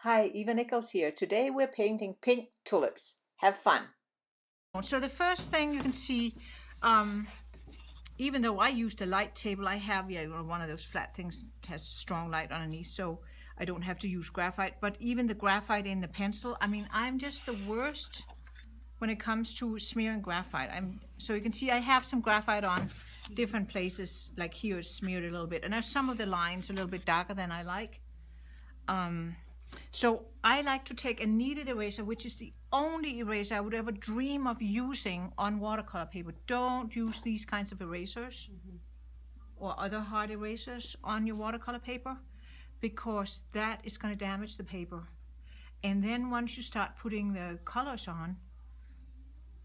Hi, Eva Nichols here. Today we're painting pink tulips. Have fun. So the first thing you can see, even though I used a light table, I have one of those flat things that has strong light underneath, so I don't have to use graphite. But even the graphite in the pencil, I mean, I'm just the worst when it comes to smearing graphite. So you can see I have some graphite on different places, like here it's smeared a little bit, and there's some of the lines a little bit darker than I like. So I like to take a kneaded eraser, which is the only eraser I would ever dream of using on watercolor paper. Don't use these kinds of erasers or other hard erasers on your watercolor paper, because that is going to damage the paper. And then once you start putting the colors on,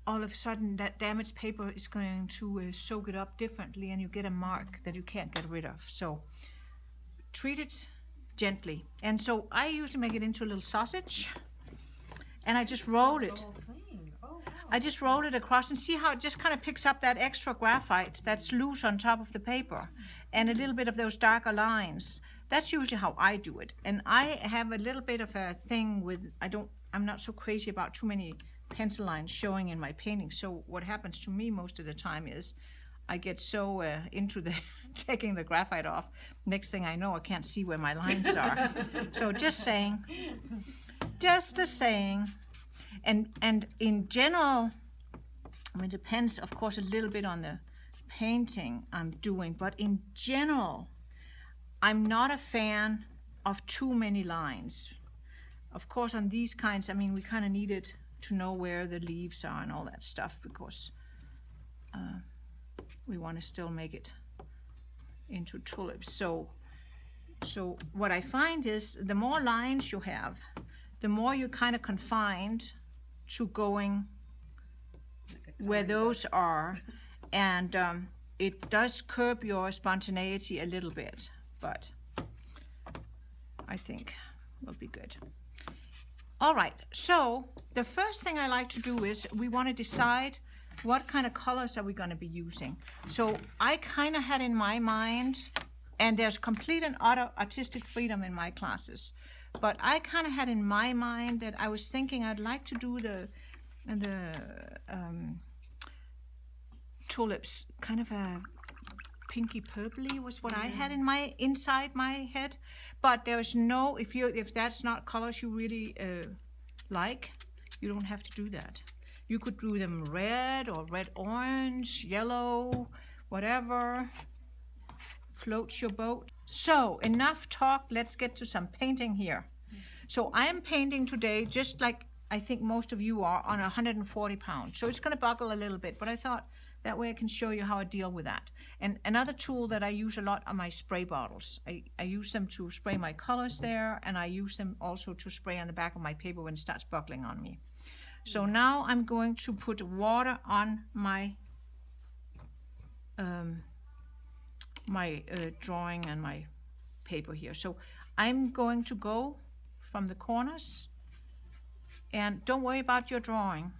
all of a sudden that damaged paper is going to soak it up differently, and you get a mark that you can't get rid of. So treat it gently. And so I usually make it into a little sausage, and I just roll it. I just roll it across, and see how it just kind of picks up that extra graphite that's loose on top of the paper and a little bit of those darker lines. That's usually how I do it. And I have a little bit of a thing with, I'm not so crazy about too many pencil lines showing in my painting. So what happens to me most of the time is I get so into the taking the graphite off, next thing I know I can't see where my lines are. So just a saying. And in general, I mean, it depends of course a little bit on the painting I'm doing, but in general I'm not a fan of too many lines. Of course on these kinds, I mean, we kind of needed to know where the leaves are and all that stuff, because we want to still make it into tulips. So what I find is the more lines you have, the more you're kind of confined to going where those are, and it does curb your spontaneity a little bit, but I think will be good. All right, so the first thing I like to do is we want to decide what kind of colors are we going to be using. So I kind of had in my mind, and there's complete and utter artistic freedom in my classes, but I kind of had in my mind that I was thinking I'd like to do the tulips kind of a pinky purpley was what I had in inside my head. But there's no, if that's not colors you really like, you don't have to do that. You could do them red or red orange, yellow, whatever floats your boat. So enough talk, let's get to some painting here. So I am painting today, just like I think most of you are, on 140 pounds. So it's going to buckle a little bit, but I thought that way I can show you how I deal with that. And another tool that I use a lot are my spray bottles. I use them to spray my colors there, and I use them also to spray on the back of my paper when it starts buckling on me. So now I'm going to put water on my drawing and my paper here. So I'm going to go from the corners, and don't worry about your drawing,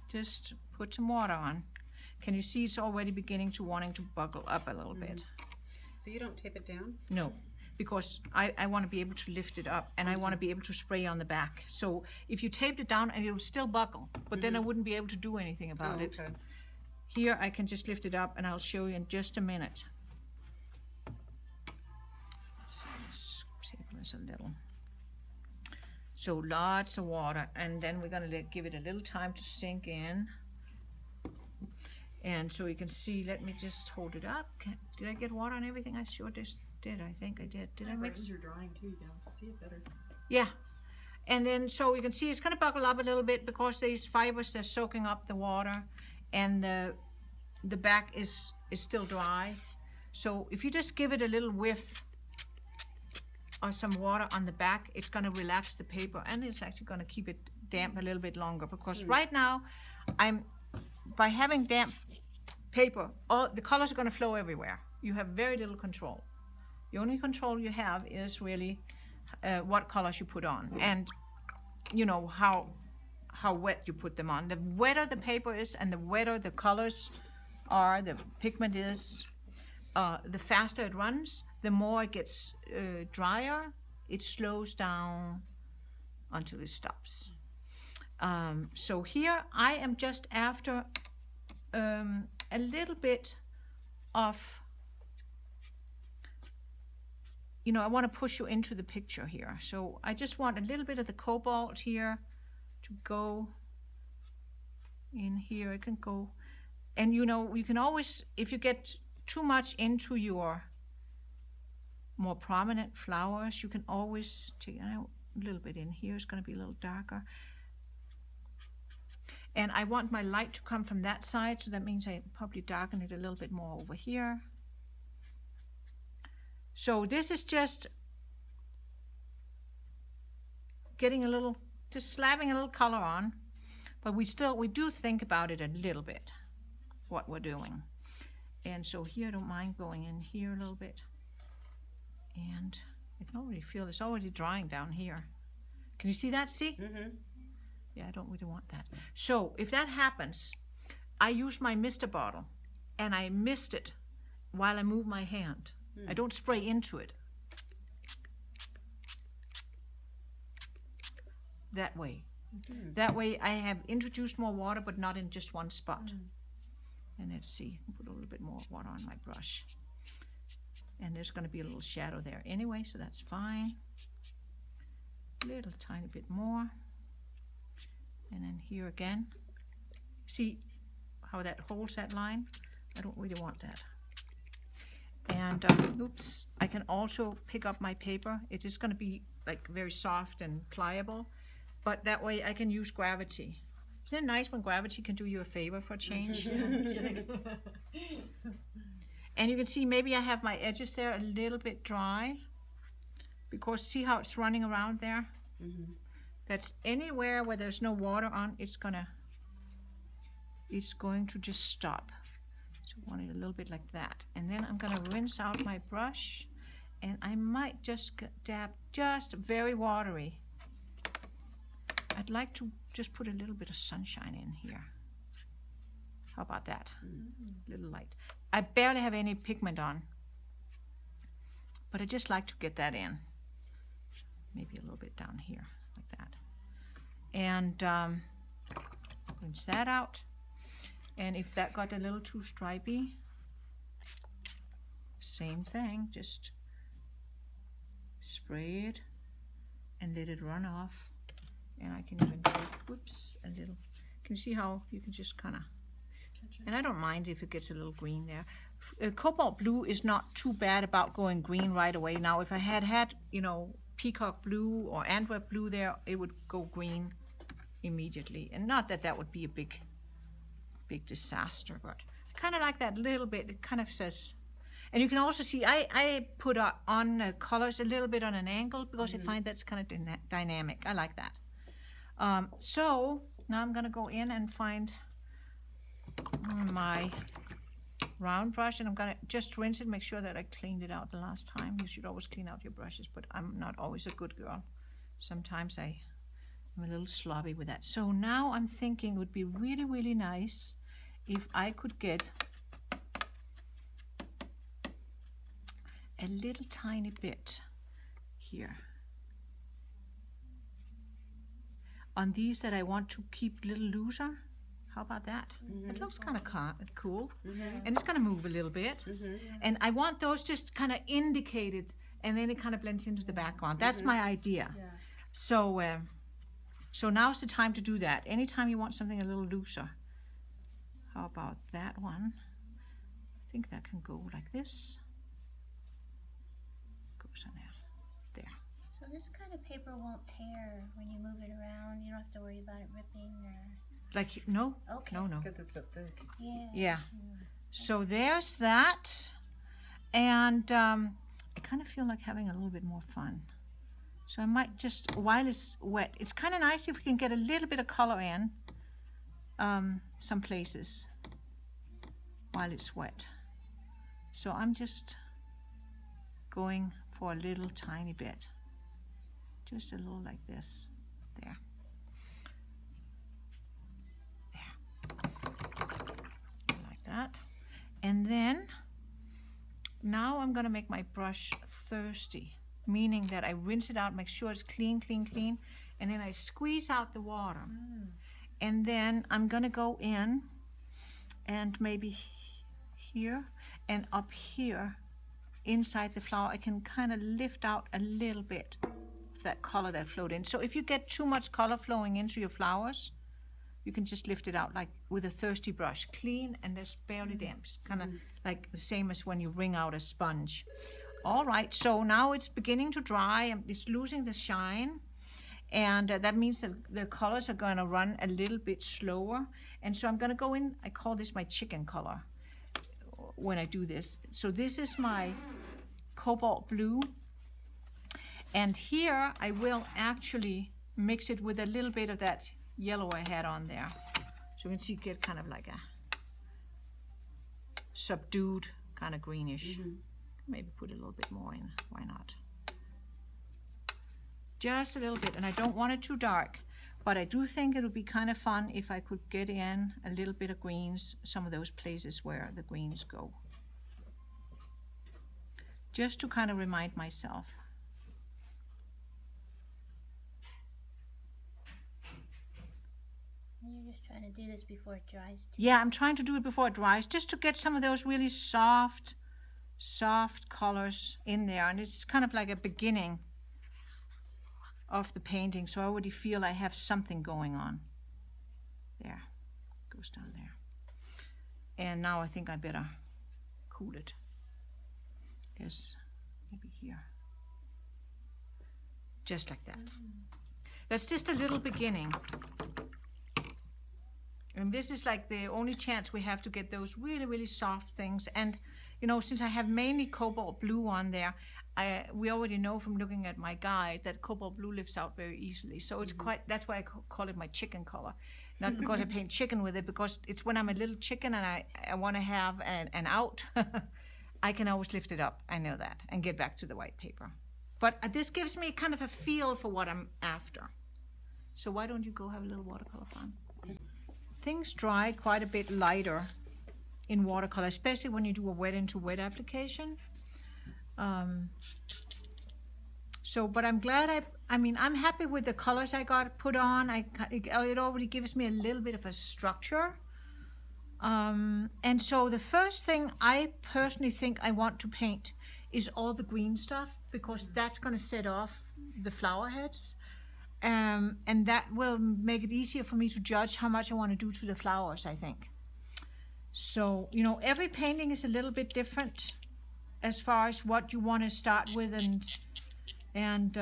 just put some water on. Can you see it's already beginning to wanting to buckle up a little bit? So you don't tape it down? No, because I want to be able to lift it up, and I want to be able to spray on the back. So if you taped it down, and it would still buckle, but then I wouldn't be able to do anything about it. Here I can just lift it up, and I'll show you in just a minute. So let's table this a little. So lots of water, and then we're going to give it a little time to sink in. And so you can see, let me just hold it up. Did I get water on everything? I sure just did. I think I did. Did I mix? Your drawing too, you can see it better. Yeah. And then so you can see it's going to buckle up a little bit because these fibers, they're soaking up the water, and the back is still dry. So if you just give it a little whiff or some water on the back, it's going to relax the paper, and it's actually going to keep it damp a little bit longer, because right now by having damp paper, all the colors are going to flow everywhere. You have very little control. The only control you have is really what colors you put on, and you know how wet you put them on. The wetter the paper is, and the wetter the colors are, the pigment is, the faster it runs. The more it gets drier, it slows down until it stops. So here I am just after a little bit of, you know, I want to push you into the picture here. So I just want a little bit of the cobalt here to go in here. It can go, and you know, you can always, if you get too much into your more prominent flowers, you can always take a little bit in here. It's going to be a little darker. And I want my light to come from that side, so that means I probably darken it a little bit more over here. So this is just getting a little, just slapping a little color on, but we do think about it a little bit, what we're doing. And so here I don't mind going in here a little bit. And I can already feel it's already drying down here. Can you see that? See? Mm-hmm. Yeah, I don't really want that. So if that happens, I use my mister bottle and I mist it while I move my hand. I don't spray into it. That way. That way I have introduced more water, but not in just one spot. And let's see, put a little bit more water on my brush. And there's going to be a little shadow there anyway, so that's fine. Little tiny bit more. And then here again. See how that holds that line? I don't really want that. And oops, I can also pick up my paper. It is going to be like very soft and pliable, but that way I can use gravity. Isn't it nice when gravity can do you a favor for a change? And you can see maybe I have my edges there a little bit dry, because see how it's running around there? That's anywhere where there's no water on, it's going to just stop. So I want it a little bit like that. And then I'm going to rinse out my brush, and I might just dab just very watery. I'd like to just put a little bit of sunshine in here. How about that? A little light. I barely have any pigment on, but I just like to get that in. Maybe a little bit down here, like that. And rinse that out. And if that got a little too stripy, same thing, just spray it and let it run off. And I can even take, whoops, a little. Can you see how you can just kind of, and I don't mind if it gets a little green there. Cobalt blue is not too bad about going green right away. Now, if I had, you know, peacock blue or Antwerp blue there, it would go green immediately. And not that that would be a big disaster, but I kind of like that little bit. It kind of says, and you can also see I put on colors a little bit on an angle, because I find that's kind of dynamic. I like that. So now I'm going to go in and find my round brush, and I'm going to just rinse it, make sure that I cleaned it out the last time. You should always clean out your brushes, but I'm not always a good girl. Sometimes I'm a little sloppy with that. So now I'm thinking it would be really, really nice if I could get a little tiny bit here on these that I want to keep a little looser. How about that? It looks kind of cool. And it's going to move a little bit. And I want those just kind of indicated, and then it kind of blends into the background. That's my idea. So so now's the time to do that. Anytime you want something a little looser. How about that one? I think that can go like this. Goes on there. There. So this kind of paper won't tear when you move it around. You don't have to worry about it ripping or... Like, no? Okay. No. Because it's so thick. Yeah. Yeah. So there's that. And I kind of feel like having a little bit more fun. So I might just, while it's wet, it's kind of nice if we can get a little bit of color in some places while it's wet. So I'm just going for a little tiny bit. Just a little like this. There. Like that. And then, now I'm going to make my brush thirsty. meaning that I rinse it out, make sure it's clean, clean, clean, and then I squeeze out the water. And then I'm gonna go in and maybe here and up here inside the flower, I can kind of lift out a little bit of that color that flowed in. So if you get too much color flowing into your flowers, you can just lift it out like with a thirsty brush, clean and just barely damp, kind of like the same as when you wring out a sponge. All right, so now it's beginning to dry, and it's losing the shine, and that means that the colors are going to run a little bit slower. And so I'm going to go in, I call this my chicken color when I do this. So this is my cobalt blue, and here I will actually mix it with a little bit of that yellow I had on there. So you can see get kind of like a subdued kind of greenish. Maybe put a little bit more in, why not? Just a little bit, and I don't want it too dark, but I do think it would be kind of fun if I could get in a little bit of greens, some of those places where the greens go. Just to kind of remind myself. And you're just trying to do this before it dries too. Yeah, I'm trying to do it before it dries, just to get some of those really soft colors in there. And it's kind of like a beginning of the painting, so I already feel I have something going on. There, goes down there. And now I think I better cool it. There's maybe here. Just like that. That's just a little beginning. And this is like the only chance we have to get those really, really soft things. And, you know, since I have mainly cobalt blue on there, we already know from looking at my guide that cobalt blue lifts out very easily. So it's quite, that's why I call it my chicken color. Not because I paint chicken with it, because it's when I'm a little chicken and I want to have an out, I can always lift it up. I know that, and get back to the white paper. But this gives me kind of a feel for what I'm after. So why don't you go have a little watercolor fun? Things dry quite a bit lighter in watercolor, especially when you do a wet into wet application. But I'm glad I'm happy with the colors I got put on. It already gives me a little bit of a structure. And so the first thing I personally think I want to paint is all the green stuff, because that's going to set off the flower heads. And that will make it easier for me to judge how much I want to do to the flowers, I think. So, you know, every painting is a little bit different as far as what you want to start with, and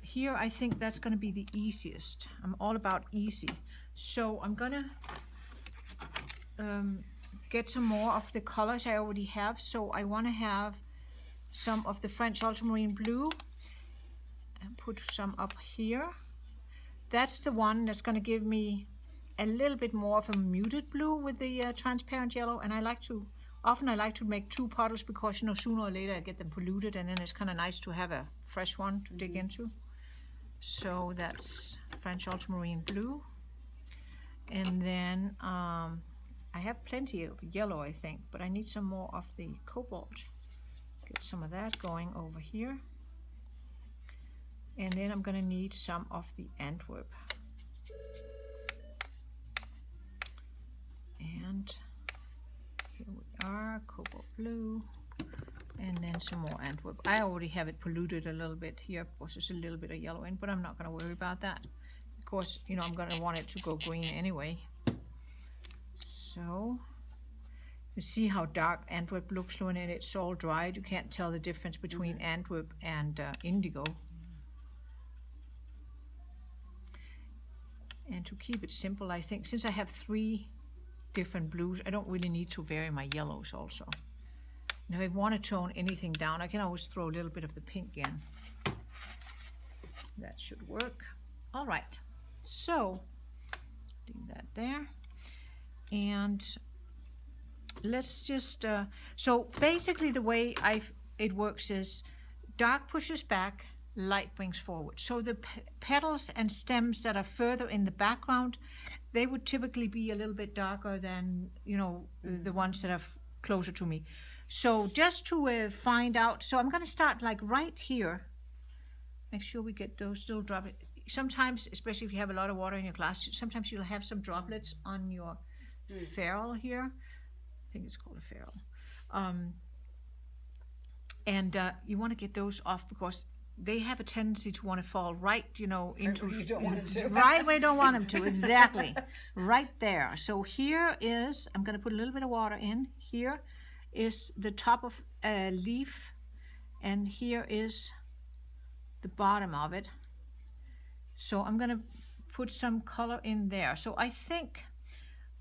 here I think that's going to be the easiest. I'm all about easy. So I'm going to get some more of the colors I already have. So I want to have some of the French Ultramarine blue and put some up here. That's the one that's going to give me a little bit more of a muted blue with the transparent yellow. And I like to make two puddles, because, you know, sooner or later I get them polluted, and then it's kind of nice to have a fresh one to dig into. So that's French Ultramarine blue. And then I have plenty of yellow, I think, but I need some more of the cobalt. Get some of that going over here. And then I'm going to need some of the Antwerp. And here we are, cobalt blue, and then some more Antwerp. I already have it polluted a little bit here. Of course, there's a little bit of yellow in, but I'm not going to worry about that. Of course, you know, I'm going to want it to go green anyway. So you see how dark Antwerp looks when it's all dried. You can't tell the difference between Antwerp and indigo. And to keep it simple, I think, since I have 3 different blues, I don't really need to vary my yellows also. Now, if I want to tone anything down, I can always throw a little bit of the pink in. That should work. All right, so leave that there. And let's just, so basically the way it works is dark pushes back, light brings forward. So the petals and stems that are further in the background, they would typically be a little bit darker than, you know, the ones that are closer to me. So just to find out, so I'm going to start like right here. Make sure we get those little droplets. Sometimes, especially if you have a lot of water in your glass, sometimes you'll have some droplets on your ferrule here. I think it's called a ferrule. And you want to get those off because they have a tendency to want to fall right, into You don't want them to. right where you don't want them to. Exactly, right there. So here is, I'm going to put a little bit of water in. Here is the top of a leaf, and here is the bottom of it. So I'm going to put some color in there. So I think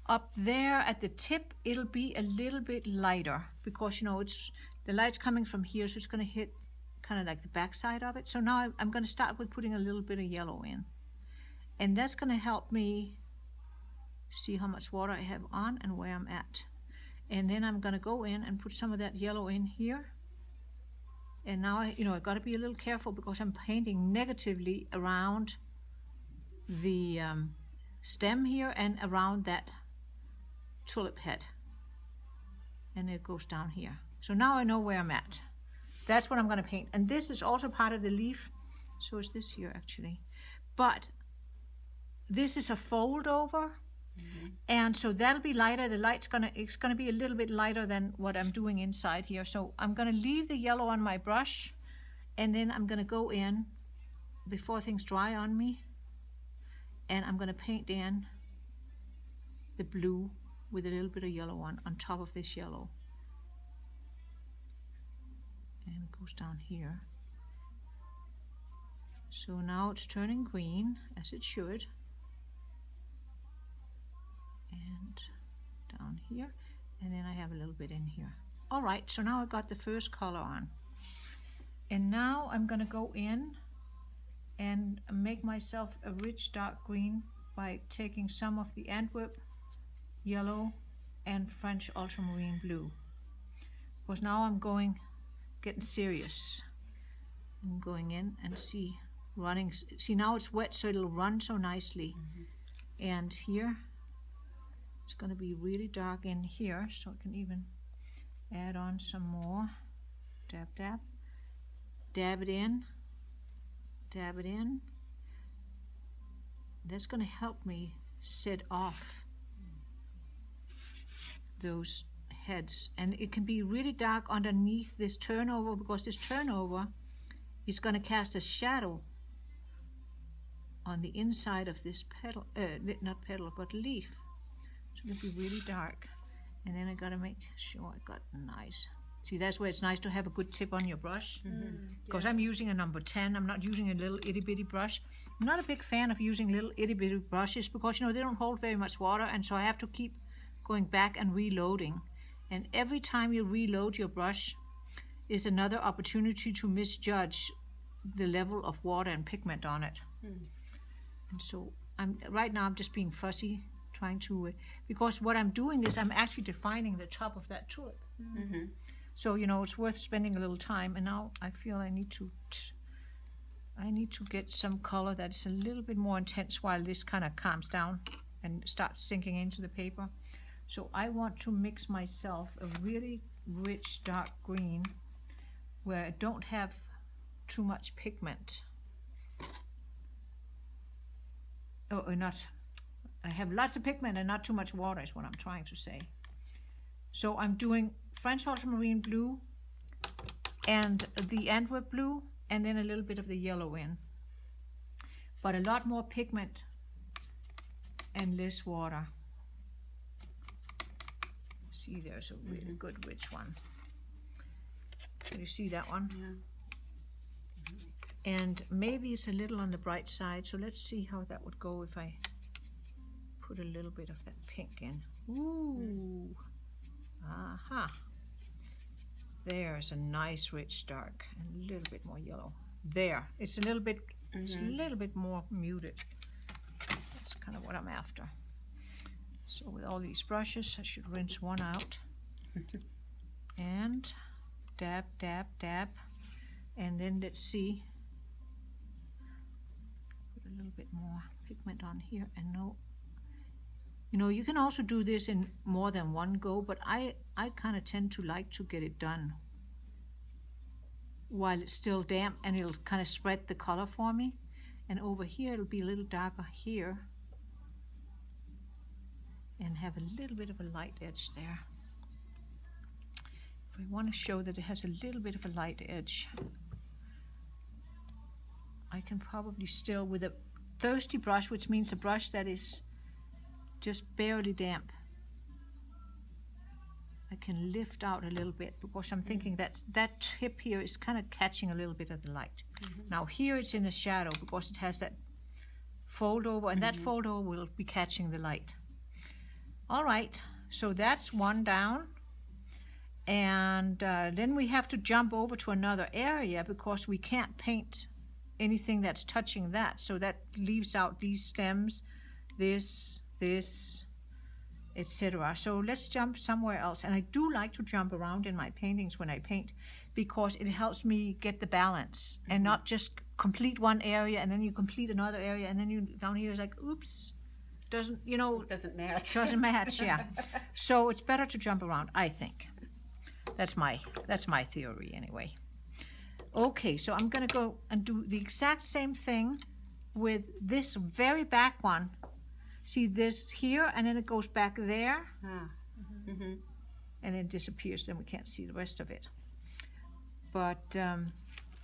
up there at the tip, it'll be a little bit lighter because, it's the light's coming from here, so it's going to hit kind of like the back side of it. So now I'm going to start with putting a little bit of yellow in. And that's going to help me see how much water I have on and where I'm at. And then I'm going to go in and put some of that yellow in here. And now, I've got to be a little careful because I'm painting negatively around the stem here and around that tulip head. And it goes down here. So now I know where I'm at. That's what I'm going to paint. And this is also part of the leaf. So is this here actually. But this is a fold over. And so that'll be lighter. The light's it's gonna be a little bit lighter than what I'm doing inside here. So I'm gonna leave the yellow on my brush, and then I'm gonna go in before things dry on me, and I'm gonna paint in the blue with a little bit of yellow on top of this yellow. And it goes down here. So now it's turning green, as it should. And down here, and then I have a little bit in here. All right, so now I got the first color on. And now I'm gonna go in and make myself a rich dark green by taking some of the Antwerp yellow and French ultramarine blue. Because now I'm getting serious. I'm going in and see now it's wet, so it'll run so nicely. And here, it's going to be really dark in here, so I can even add on some more. Dab, dab. Dab it in. Dab it in. That's going to help me set off those heads. And it can be really dark underneath this turnover because this turnover is going to cast a shadow on the inside of this petal, not petal, but leaf. So it'll be really dark. And then I gotta make sure I got nice. See, that's where it's nice to have a good tip on your brush. Because I'm using a number 10, I'm not using a little itty bitty brush. I'm not a big fan of using little itty bitty brushes because, they don't hold very much water, and so I have to keep going back and reloading. And every time you reload your brush is another opportunity to misjudge the level of water and pigment on it. And so right now I'm just being fussy, trying to, because what I'm doing is I'm actually defining the top of that tulip. So, it's worth spending a little time. And now I feel I need to get some color that's a little bit more intense while this kind of calms down and starts sinking into the paper. So I want to mix myself a really rich dark green where I don't have too much pigment. I have lots of pigment and not too much water is what I'm trying to say. So I'm doing French ultramarine blue and the Antwerp blue, and then a little bit of the yellow in. But a lot more pigment and less water. See, there's a really good rich one. Can you see that one? Yeah. And maybe it's a little on the bright side, so let's see how that would go if I put a little bit of that pink in. Ooh, aha. There's a nice rich dark and a little bit more yellow. There, it's a little bit, it's a little bit more muted. That's kind of what I'm after. So with all these brushes, I should rinse one out. And dab, dab, dab. And then let's see. Put a little bit more pigment on here, and no, You know, you can also do this in more than one go, but I kind of tend to like to get it done while it's still damp, and it'll kind of spread the color for me. And over here it'll be a little darker here and have a little bit of a light edge there. If I want to show that it has a little bit of a light edge, I can probably still, with a thirsty brush, which means a brush that is just barely damp, I can lift out a little bit, because I'm thinking that tip here is kind of catching a little bit of the light. Now here it's in the shadow because it has that fold over, and that fold over will be catching the light. All right, so that's one down. And then we have to jump over to another area because we can't paint anything that's touching that. So that leaves out these stems, this, etc. So let's jump somewhere else. And I do like to jump around in my paintings when I paint, because it helps me get the balance and not just complete one area and then you complete another area and then you down here is like, oops, doesn't, you know, Doesn't match. doesn't match, yeah. So it's better to jump around, I think. That's my theory anyway. Okay, so I'm gonna go and do the exact same thing with this very back one. See this here, and then it goes back there, and then it disappears, then we can't see the rest of it. But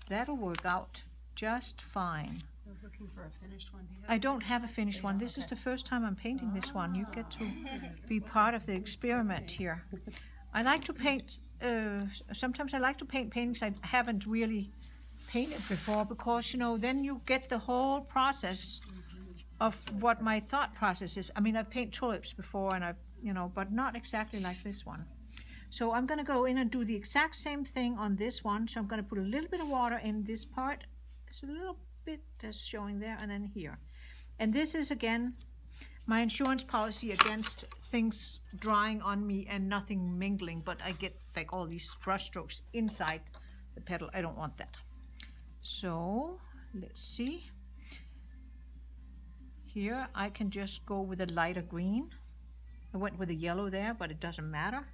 that'll work out just fine. I was looking for a finished one. Do you have I don't have a finished one. This is the first time I'm painting this one. You get to be part of the experiment here. I like to paint, sometimes I like to paint paintings I haven't really painted before, because, you know, then you get the whole process of what my thought process is. I mean, I've painted tulips before, and I've, you know, but not exactly like this one. So I'm gonna go in and do the exact same thing on this one. So I'm gonna put a little bit of water in this part. There's a little bit that's showing there, and then here. And this is, again, my insurance policy against things drying on me and nothing mingling, but I get like all these brush strokes inside the petal. I don't want that. So let's see. Here I can just go with a lighter green. I went with a yellow there, but it doesn't matter.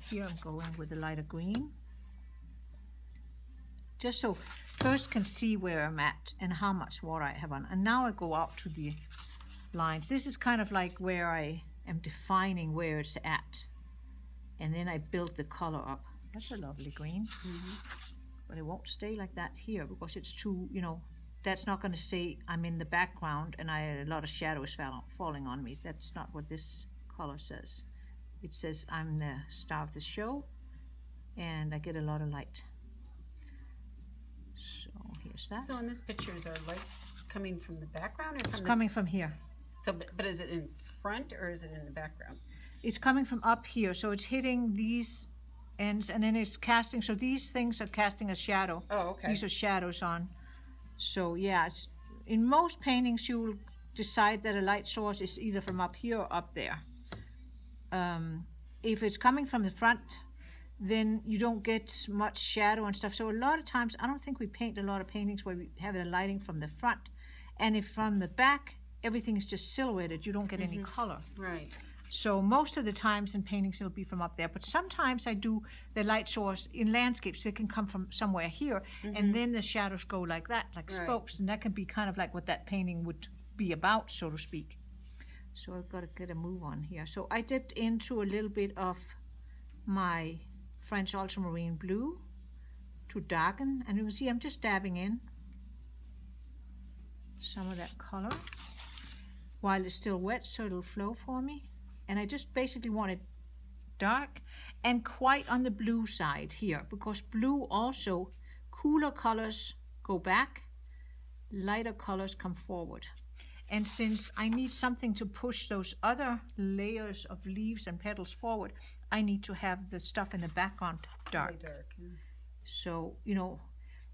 Here I'm going with a lighter green. Just so first can see where I'm at and how much water I have on. And now I go out to the lines. This is kind of like where I am defining where it's at. And then I build the color up. That's a lovely green. But it won't stay like that here because it's too, you know, that's not going to say I'm in the background and a lot of shadows falling on me. That's not what this color says. It says I'm the star of the show and I get a lot of light. So here's that. So in this picture, is our light coming from the background or from It's coming from here. So, but is it in front or is it in the background? It's coming from up here, so it's hitting these ends and then it's casting. So these things are casting a shadow. Oh, okay. These are shadows on. So yeah, in most paintings you will decide that a light source is either from up here or up there. If it's coming from the front, then you don't get much shadow and stuff. So a lot of times, I don't think we paint a lot of paintings where we have the lighting from the front. And if from the back, everything is just silhouetted, you don't get any color. Right. So most of the times in paintings it'll be from up there, but sometimes I do the light source in landscapes. It can come from somewhere here, and then the shadows go like that, like spokes, and that can be kind of like what that painting would be about, so to speak. So I've got to get a move on here. So I dipped into a little bit of my French Ultramarine blue to darken, and you can see I'm just dabbing in some of that color while it's still wet, so it'll flow for me. And I just basically want it dark and quite on the blue side here, because blue also, cooler colors go back, lighter colors come forward. And since I need something to push those other layers of leaves and petals forward, I need to have the stuff in the background dark. Really dark. Yeah. So, you know,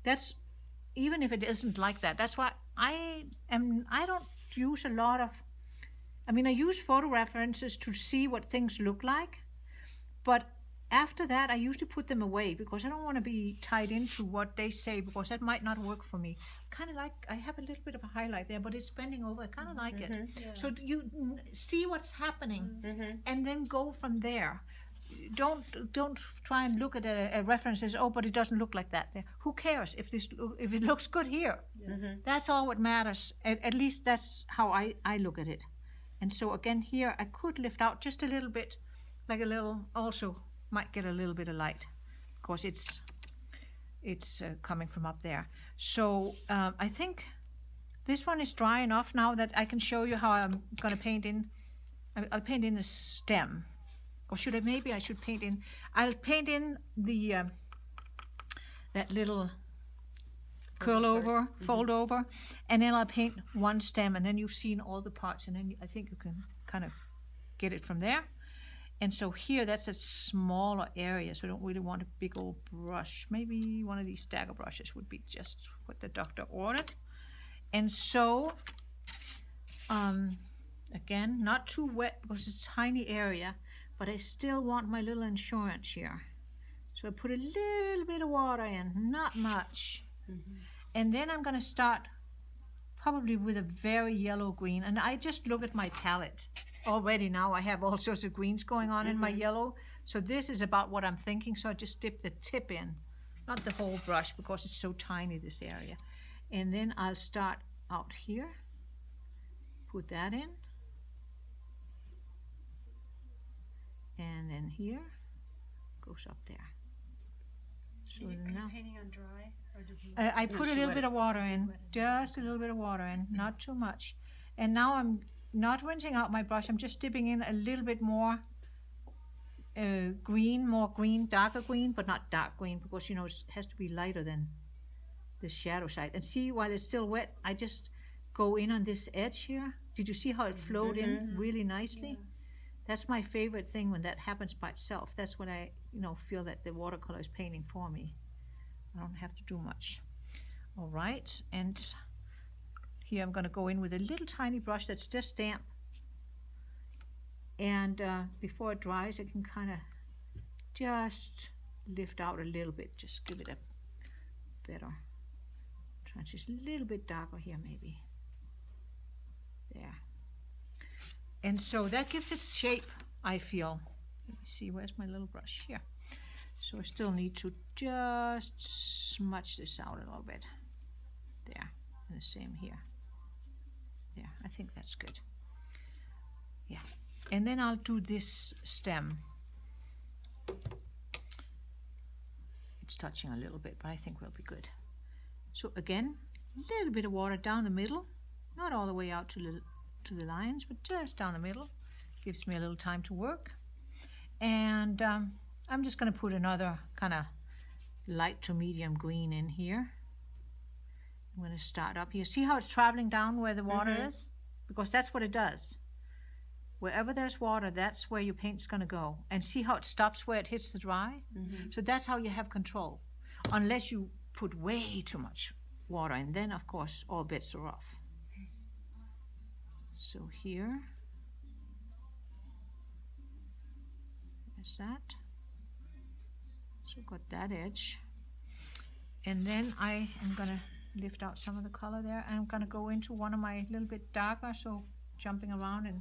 that's, even if it isn't like that, that's why I don't use a lot of, I mean, I use photo references to see what things look like, but after that, I usually put them away because I don't want to be tied into what they say because that might not work for me. Kind of like, I have a little bit of a highlight there, but it's bending over. I kind of like it. So you see what's happening and then go from there. Don't try and look at a reference and say, oh, but it doesn't look like that there. Who cares if it looks good here? That's all what matters. At least that's how I look at it. And so again here, I could lift out just a little bit, like a little, also might get a little bit of light because it's coming from up there. So I think this one is dry enough now that I can show you how I'm going to paint in. I'll paint in a stem. Or should I, maybe I should paint in, I'll paint in the, that little curl over, fold over, and then I'll paint one stem, and then you've seen all the parts, and then I think you can kind of get it from there. And so here, that's a smaller area, so I don't really want a big old brush. Maybe one of these dagger brushes would be just what the doctor ordered. And so, again, not too wet because it's a tiny area, but I still want my little insurance here. So I put a little bit of water in, not much. And then I'm gonna start probably with a very yellow green. And I just look at my palette. Already now I have all sorts of greens going on in my yellow. So this is about what I'm thinking. So I just dip the tip in, not the whole brush because it's so tiny, this area. And then I'll start out here, put that in. And then here, goes up there. So Are you now, painting on dry, or did you? I put a little bit of water in, just a little bit of water in, not too much. And now I'm not rinsing out my brush, I'm just dipping in a little bit more green, darker green, but not dark green, because you know it has to be lighter than the shadow side. And see, while it's still wet, I just go in on this edge here. Did you see how it flowed in really nicely? Yeah. That's my favorite thing when that happens by itself. That's when I, feel that the watercolor is painting for me. I don't have to do much. All right, and here I'm gonna go in with a little tiny brush that's just damp. And before it dries, I can kind of just lift out a little bit, just give it a better, try just a little bit darker here maybe. There. And so that gives it shape, I feel. Let me see, where's my little brush? Here. So I still need to just smudge this out a little bit. There, and the same here. There, I think that's good. Yeah, and then I'll do this stem. It's touching a little bit, but I think we'll be good. So again, a little bit of water down the middle, not all the way out to the lines, but just down the middle. Gives me a little time to work. And I'm just going to put another kind of light to medium green in here. I'm going to start up here. See how it's traveling down where the water is? Because that's what it does. Wherever there's water, that's where your paint's going to go. And see how it stops where it hits the dry? So that's how you have control. Unless you put way too much water in, then of course all bets are off. So here, there's that. So got that edge. And then I am gonna lift out some of the color there. And I'm gonna go into one of my little bit darker, so jumping around in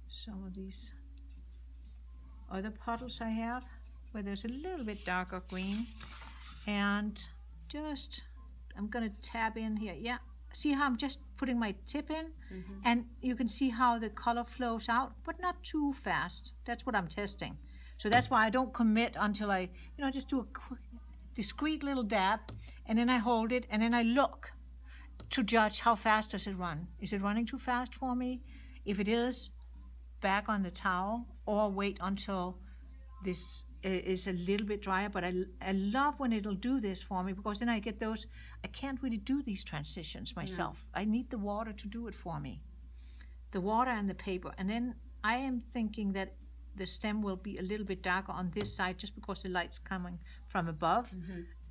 some of these other puddles I have, where there's a little bit darker green. And just, I'm gonna tab in here, yeah. See how I'm just putting my tip in? And you can see how the color flows out, but not too fast. That's what I'm testing. So that's why I don't commit until I, just do a discreet little dab, and then I hold it, and then I look to judge how fast does it run. Is it running too fast for me? If it is, back on the towel, or wait until this is a little bit drier. But I love when it'll do this for me, because then I get those, I can't really do these transitions myself. I need the water to do it for me. The water and the paper. And then I am thinking that the stem will be a little bit darker on this side, just because the light's coming from above.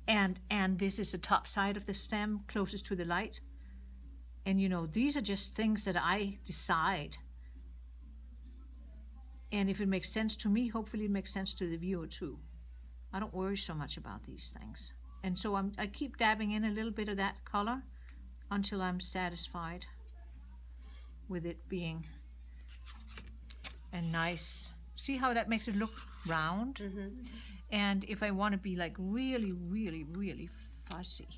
And this is the top side of the stem, closest to the light. And these are just things that I decide. And if it makes sense to me, hopefully it makes sense to the viewer too. I don't worry so much about these things. And so I keep dabbing in a little bit of that color until I'm satisfied with it being a nice, see how that makes it look round? And if I want to be like really, really, really fussy,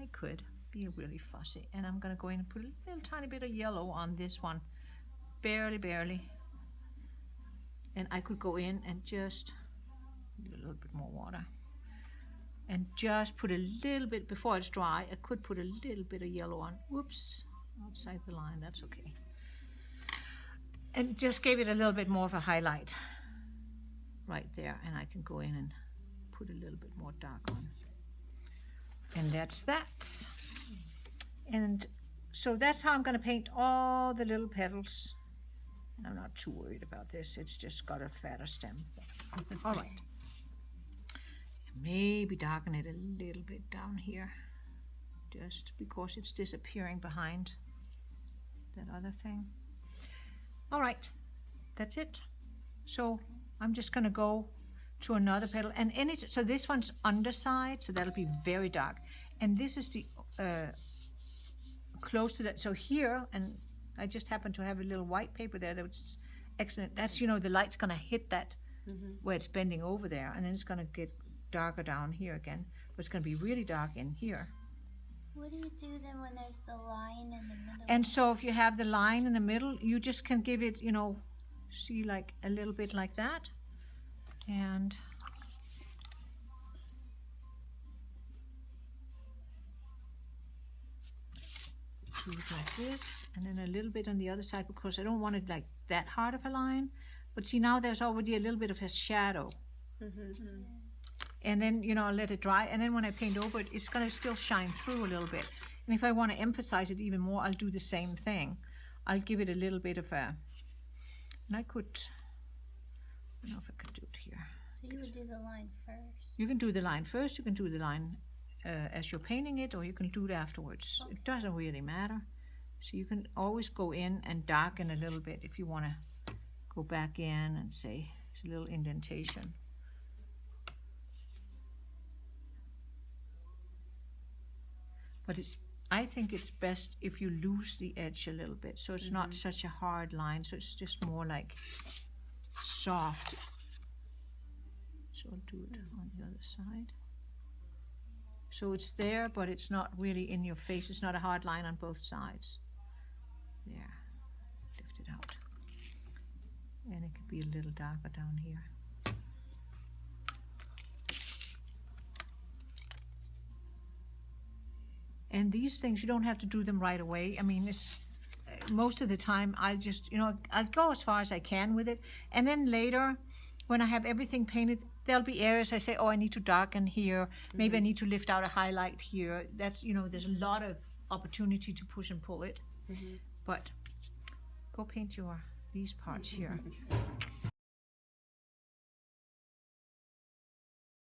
I could be really fussy. And I'm gonna go in and put a little tiny bit of yellow on this one, barely, barely. And I could go in and just a little bit more water and just put a little bit, before it's dry, I could put a little bit of yellow on. Whoops, outside the line, that's okay. And just gave it a little bit more of a highlight right there. And I can go in and put a little bit more dark on. And that's that. And so that's how I'm gonna paint all the little petals. I'm not too worried about this. It's just got a fatter stem. All right. Maybe darken it a little bit down here, just because it's disappearing behind that other thing. All right, that's it. So I'm just gonna go to another petal, and so this one's underside, so that'll be very dark. And this is the close to that. So here, and I just happen to have a little white paper there that's excellent. That's, you know, the light's gonna hit that where it's bending over there, and then it's gonna get darker down here again, but it's gonna be really dark in here. What do you do then when there's the line in the middle? And so if you have the line in the middle, you just can give it, you know, see, like a little bit like that, and do it like this, and then a little bit on the other side, because I don't want it like that hard of a line. But see, now there's already a little bit of a shadow. And then, you know, I'll let it dry, and then when I paint over it, it's gonna still shine through a little bit. And if I want to emphasize it even more, I'll do the same thing. I'll give it a little bit of a, and I could, I don't know if I could do it here. So you would do the line first. You can do the line first, you can do the line as you're painting it, or you can do it afterwards. Okay. It doesn't really matter. So you can always go in and darken a little bit if you want to go back in and say it's a little indentation. But I think it's best if you lose the edge a little bit, so it's not such a hard line, so it's just more like soft. So I'll do it on the other side. So it's there, but it's not really in your face. It's not a hard line on both sides. There, lift it out. And it could be a little darker down here. And these things, you don't have to do them right away. I mean, it's, most of the time I'll just, you know, I'll go as far as I can with it. And then later, when I have everything painted, there'll be areas I say, oh, I need to darken here. Maybe I need to lift out a highlight here. That's, you know, there's a lot of opportunity to push and pull it. But go paint these parts here.